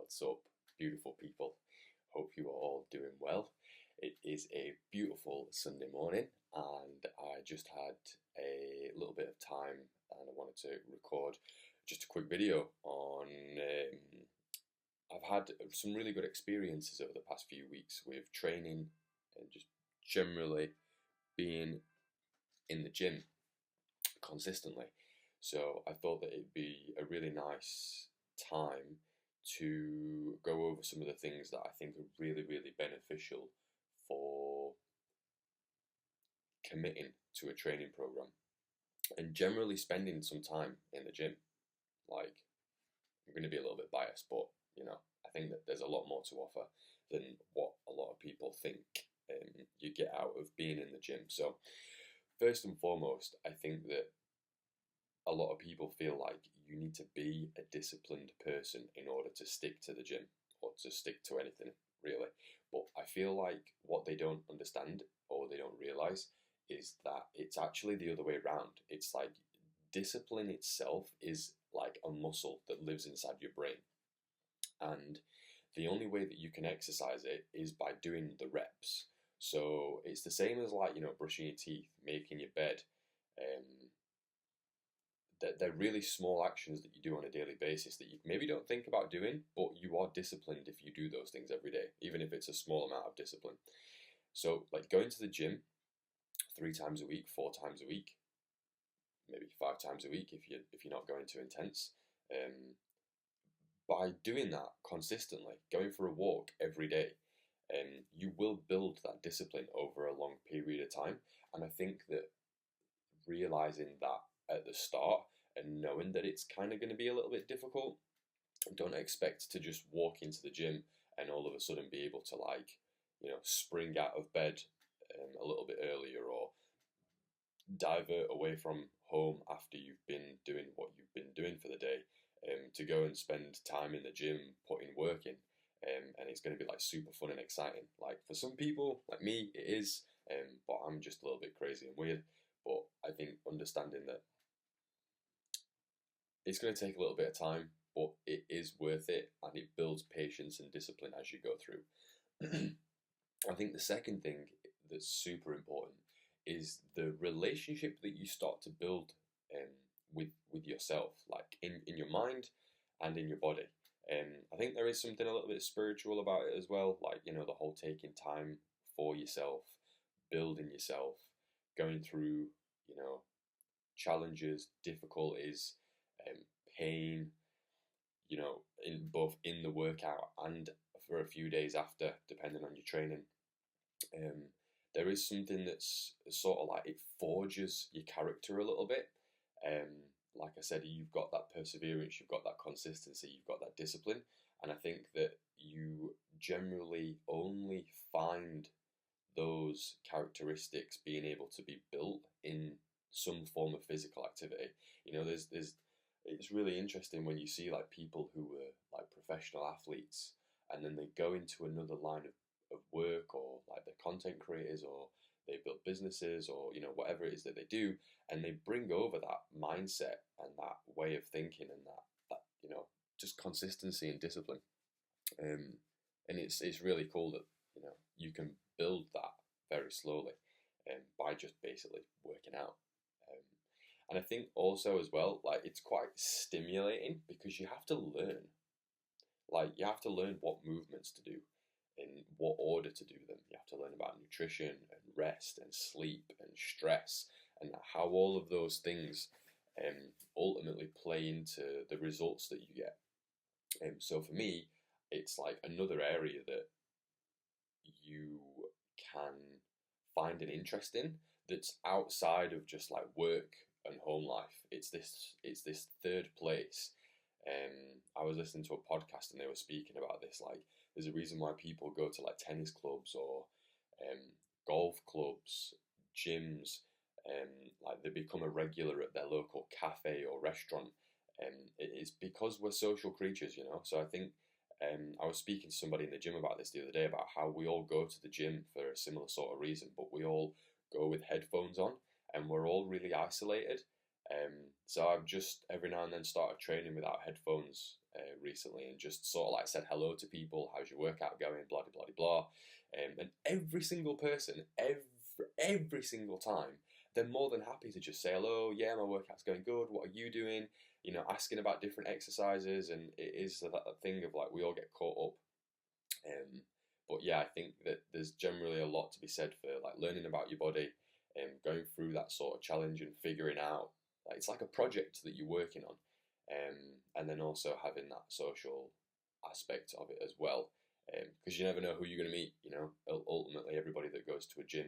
What's up, beautiful people? Hope you are all doing well. It is a beautiful Sunday morning, and I just had a little bit of time and I wanted to record just a quick video on. I've had some really good experiences over the past few weeks with training and just generally being in the gym consistently. So I thought that it'd be a really nice time to go over some of the things that I think are really, really beneficial for committing to a training program and generally spending some time in the gym. Like, I'm going to be a little bit biased, but I think that there's a lot more to offer than what a lot of people think you get out of being in the gym. So, first and foremost, I think that a lot of people feel like you need to be a disciplined person in order to stick to the gym or to stick to anything, really. But I feel like what they don't understand or they don't realize is that it's actually the other way around. It's like discipline itself is like a muscle that lives inside your brain. And the only way that you can exercise it is by doing the reps. So it's the same as like, brushing your teeth, making your bed. They're really small actions that you do on a daily basis that you maybe don't think about doing, but you are disciplined if you do those things every day, even if it's a small amount of discipline. So like going to the gym 3 times a week, 4 times a week, maybe 5 times a week if you're not going too intense. By doing that consistently, going for a walk every day, you will build that discipline over a long period of time. And I think that realizing that at the start and knowing that it's kind of going to be a little bit difficult, don't expect to just walk into the gym and all of a sudden be able to spring out of bed a little bit earlier or divert away from home after you've been doing what you've been doing for the day to go and spend time in the gym putting work in. And it's going to be like super fun and exciting. Like for some people, like me, it is, but I'm just a little bit crazy and weird. But I think understanding that it's going to take a little bit of time, but it is worth it and it builds patience and discipline as you go through. I think the second thing that's super important is the relationship that you start to build with yourself, like in your mind and in your body. I think there is something a little bit spiritual about it as well, like, the whole taking time for yourself, building yourself, going through, challenges, difficulties, pain, in the workout and for a few days after, depending on your training. There is something that's sort of like it forges your character a little bit. Like I said, you've got that perseverance, you've got that consistency, you've got that discipline, and I think that you generally only find those characteristics being able to be built in some form of physical activity. There's it's really interesting when you see like people who were like professional athletes and then they go into another line of work, or like they're content creators, or they build businesses, or whatever it is that they do, and they bring over that mindset and that way of thinking and that just consistency and discipline. And it's really cool that you can build that very slowly by just basically working out. And I think also as well, like it's quite stimulating because you have to learn. Like you have to learn what movements to do, in what order to do them. You have to learn about nutrition and rest and sleep and stress and how all of those things ultimately play into the results that you get. So for me, it's like another area that you can find an interest in that's outside of just like work and home life. It's this third place. I was listening to a podcast and they were speaking about this. Like, there's a reason why people go to like tennis clubs or golf clubs, gyms, like they become a regular at their local cafe or restaurant. It is because we're social creatures, So I think I was speaking to somebody in the gym about this the other day, about how we all go to the gym for a similar sort of reason, but we all go with headphones on and we're all really isolated. So I've just every now and then started training without headphones recently and just sort of like said hello to people. How's your workout going? Blah blah blah blah. And every single person, every single time, they're more than happy to just say hello. Yeah, my workout's going good. What are you doing? You know, asking about different exercises, and it is that thing of like we all get caught up. But yeah, I think that there's generally a lot to be said for like learning about your body and going through that sort of challenge and figuring out like it's like a project that you're working on, and then also having that social aspect of it as well, because you never know who you're going to meet. You know, ultimately everybody that goes to a gym,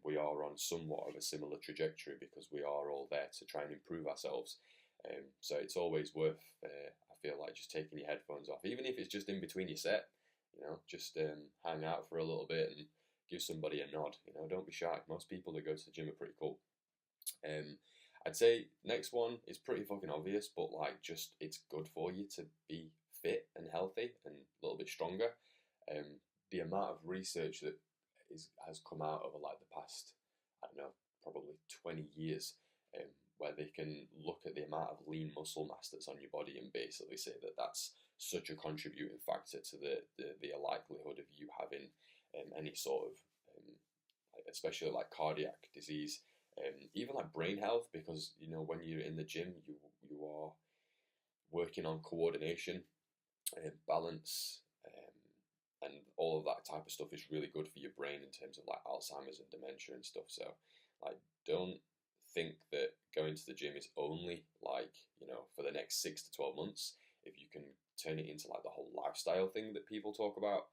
we are on somewhat of a similar trajectory because we are all there to try and improve ourselves. So it's always worth, I feel like, just taking your headphones off, even if it's just in between your set. You know, just hang out for a little bit and give somebody a nod. You know, don't be shy. Most people that go to the gym are pretty cool. I'd say next one is pretty fucking obvious, but like just it's good for you to be fit and healthy and a little bit stronger. The amount of research that has come out over like the past, I don't know, probably 20 years, where they can look at the amount of lean muscle mass that's on your body and basically say that that's such a contributing factor to the likelihood of you having any sort of, especially like cardiac disease, even like brain health, because you know when you're in the gym, you are working on coordination and balance, and all of that type of stuff is really good for your brain in terms of like Alzheimer's and dementia and stuff. So like don't think that going to the gym is only like, you know, for the next 6 to 12 months. If you can turn it into like the whole lifestyle thing that people talk about,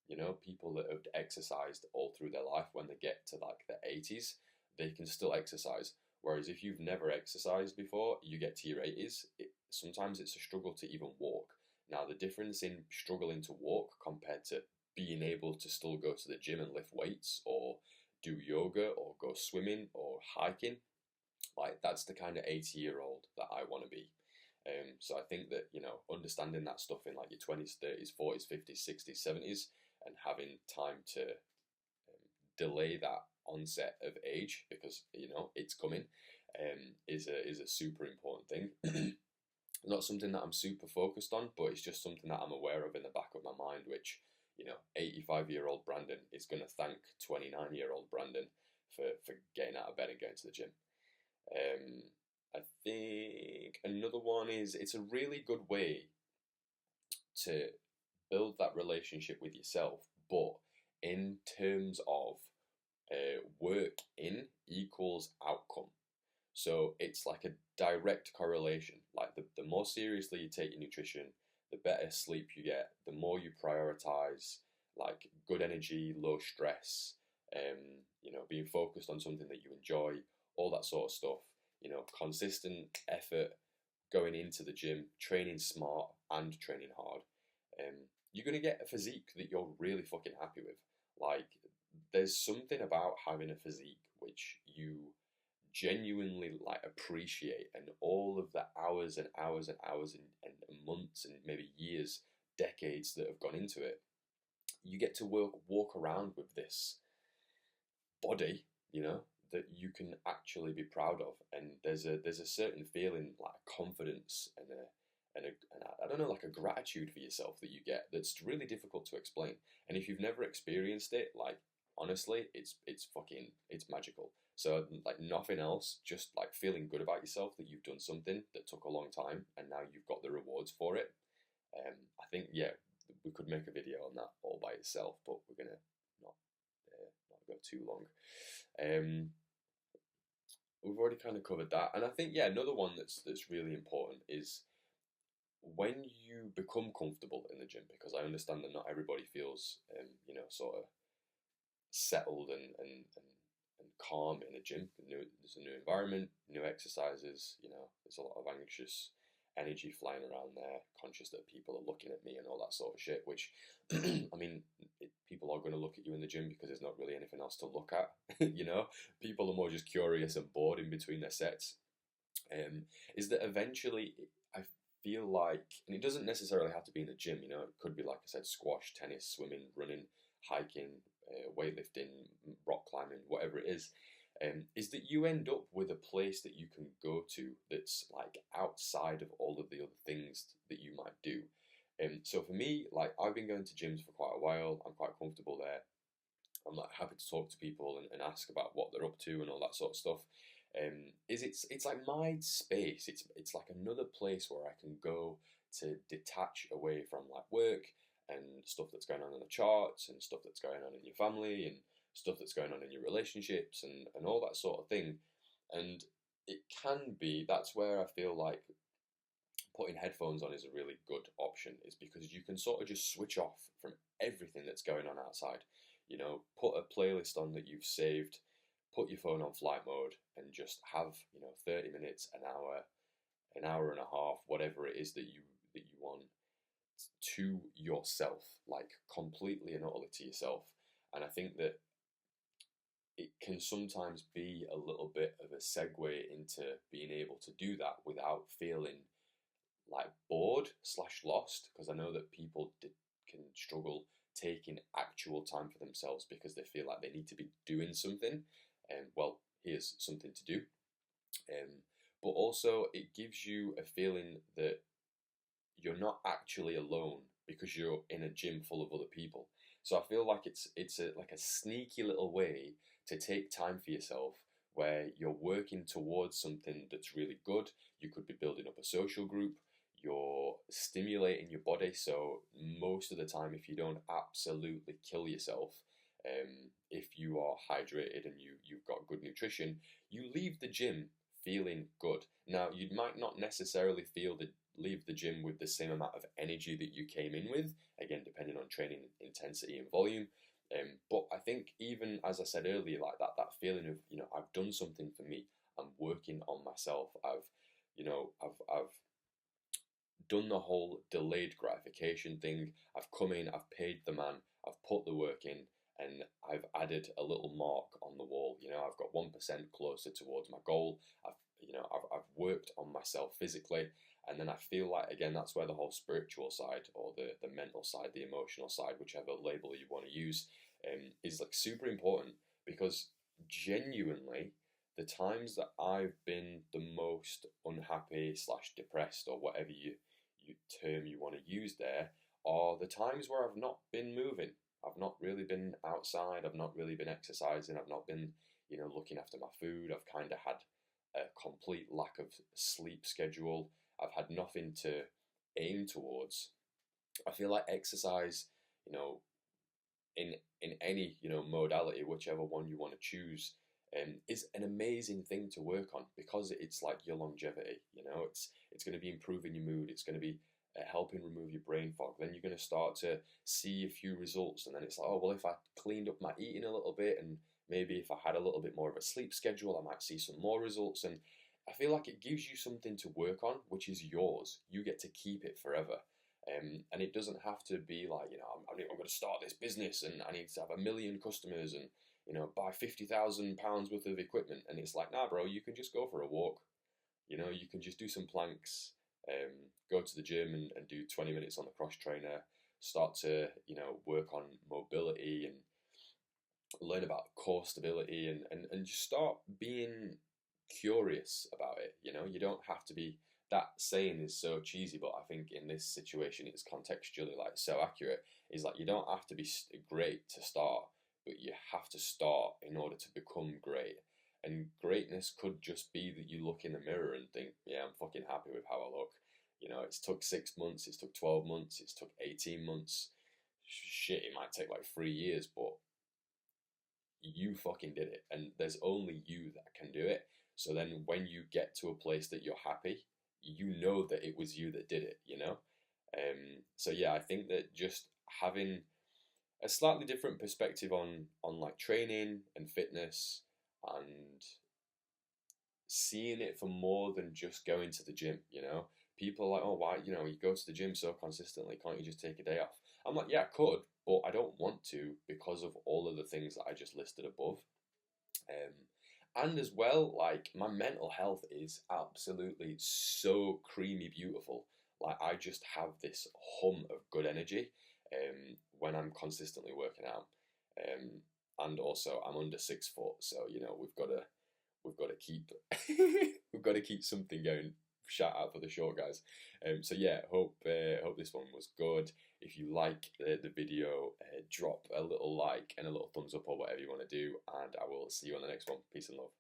you know, people that have exercised all through their life, when they get to like their 80s, they can still exercise. Whereas if you've never exercised before, you get to your 80s, sometimes it's a struggle to even walk. Now, the difference in struggling to walk compared to being able to still go to the gym and lift weights or do yoga or go swimming or hiking, like that's the kind of 80-year-old that I want to be. So I think that, you know, understanding that stuff in like your 20s, 30s, 40s, 50s, 60s, 70s, and having time to delay that onset of age, because you know it's coming, is a super important thing. Not something that I'm super focused on, but it's just something that I'm aware of in the back of my mind, which, you know, 85-year-old Brandon is going to thank 29-year-old Brandon for getting out of bed and going to the gym. I think another one is it's a really good way to build that relationship with yourself, but in terms of work in equals outcome. So it's like a direct correlation. Like the more seriously you take your nutrition, the better sleep you get, the more you prioritize like good energy, low stress, you know, being focused on something that you enjoy, all that sort of stuff, you know, consistent effort going into the gym, training smart and training hard, you're going to get a physique that you're really fucking happy with. Like, there's something about having a physique which you genuinely like appreciate, and all of the hours and hours and hours and months and maybe years, decades that have gone into it, you get to walk around with this body, you know, that you can actually be proud of, and there's a certain feeling like confidence and I don't know, like a gratitude for yourself that you get that's really difficult to explain. And if you've never experienced it, like honestly, it's fucking, it's magical. So like nothing else, just like feeling good about yourself that you've done something that took a long time and now you've got the rewards for it. I think, yeah, we could make a video on that all by itself, but we're gonna not not go too long. We've already kind of covered that, and I think, yeah, another one that's really important is when you become comfortable in the gym, because I understand that not everybody feels you know, sort of settled and calm in a gym. There's a new environment, new exercises, you know, there's a lot of anxious energy flying around there, conscious that people are looking at me and all that sort of shit, which, I mean, people are going to look at you in the gym because there's not really anything else to look at, you know? People are more just curious and bored in between their sets. Is that eventually, I feel like, and it doesn't necessarily have to be in the gym, you know, it could be, like I said, squash, tennis, swimming, running, hiking, weightlifting, rock climbing, whatever it is. is that you end up with a place that you can go to that's like outside of all of the other things that you might do. So for me, like I've been going to gyms for quite a while. I'm quite comfortable there. I'm like happy to talk to people and ask about what they're up to and all that sort of stuff. It's like my space. It's like another place where I can go to detach away from like work and stuff that's going on in the charts and stuff that's going on in your family and stuff that's going on in your relationships and all that sort of thing. And it can be that's where I feel like putting headphones on is a really good option, is because you can sort of just switch off from everything that's going on outside. You know, put a playlist on that you've saved, put your phone on flight mode, and just have 30 minutes, an hour and a half, whatever it is that you want to yourself, like completely and utterly to yourself. And I think that it can sometimes be a little bit of a segue into being able to do that without feeling like bored slash lost, because I know that people can struggle taking actual time for themselves because they feel like they need to be doing something. And well, here's something to do. But also it gives you a feeling that you're not actually alone because you're in a gym full of other people. So I feel like like a sneaky little way to take time for yourself where you're working towards something that's really good. You could be building up a social group, you're stimulating your body. So most of the time, if you don't absolutely kill yourself, if you are hydrated and you've got good nutrition, you leave the gym feeling good. Now, you might not necessarily leave the gym with the same amount of energy that you came in with, again, depending on training intensity and volume. But I think even as I said earlier, like that feeling of, I've done something for me. I'm working on myself. I've done the whole delayed gratification thing. I've come in, I've paid the man, I've put the work in, and I've added a little mark on the wall. I've got 1% closer towards my goal. I've worked on myself physically, and then I feel like, again, that's where the whole spiritual side or the mental side, the emotional side, whichever label you want to use, is like super important, because genuinely the times that I've been the most unhappy slash depressed, or whatever term you want to use there, are the times where I've not been moving. I've not really been outside. I've not really been exercising. I've not been, looking after my food. I've kind of had a complete lack of sleep schedule. I've had nothing to aim towards. I feel like exercise, you know, in any modality, whichever one you want to choose, is an amazing thing to work on, because it's like your longevity. It's going to be improving your mood. It's going to be helping remove your brain fog. Then you're going to start to see a few results, and then it's like, oh well, if I cleaned up my eating a little bit, and maybe if I had a little bit more of a sleep schedule, I might see some more results. And I feel like it gives you something to work on, which is yours. You get to keep it forever. And it doesn't have to be like, I'm going to start this business and I need to have 1 million customers and, buy £50,000 worth of equipment. And it's like, nah, bro, you can just go for a walk. You can just do some planks, go to the gym and do 20 minutes on the cross trainer, start to, work on mobility and learn about core stability, and just start being curious about it. You don't have to be. That saying is so cheesy, but I think in this situation it's contextually like so accurate. Is like, you don't have to be great to start, but you have to start in order to become great. And greatness could just be that you look in the mirror and think, yeah, I'm fucking happy with how I look. It's took 6 months, it's took 12 months, it's took 18 months. Shit, it might take like 3 years, but you fucking did it, and there's only you that can do it. So then when you get to a place that you're happy, you know that it was you that did it. So yeah, I think that just having a slightly different perspective on like training and fitness, and seeing it for more than just going to the gym. People are like, oh, why, you go to the gym so consistently, can't you just take a day off? I'm like, yeah, I could, but I don't want to, because of all of the things that I just listed above. And as well, like, my mental health is absolutely so creamy beautiful. Like, I just have this hum of good energy when I'm consistently working out. and also I'm under 6 foot, so you know we've got to keep we've got to keep something going. Shout out for the short guys. So yeah, hope this one was good. If you like the video, drop a little like and a little thumbs up or whatever you want to do, and I will see you on the next one. Peace and love.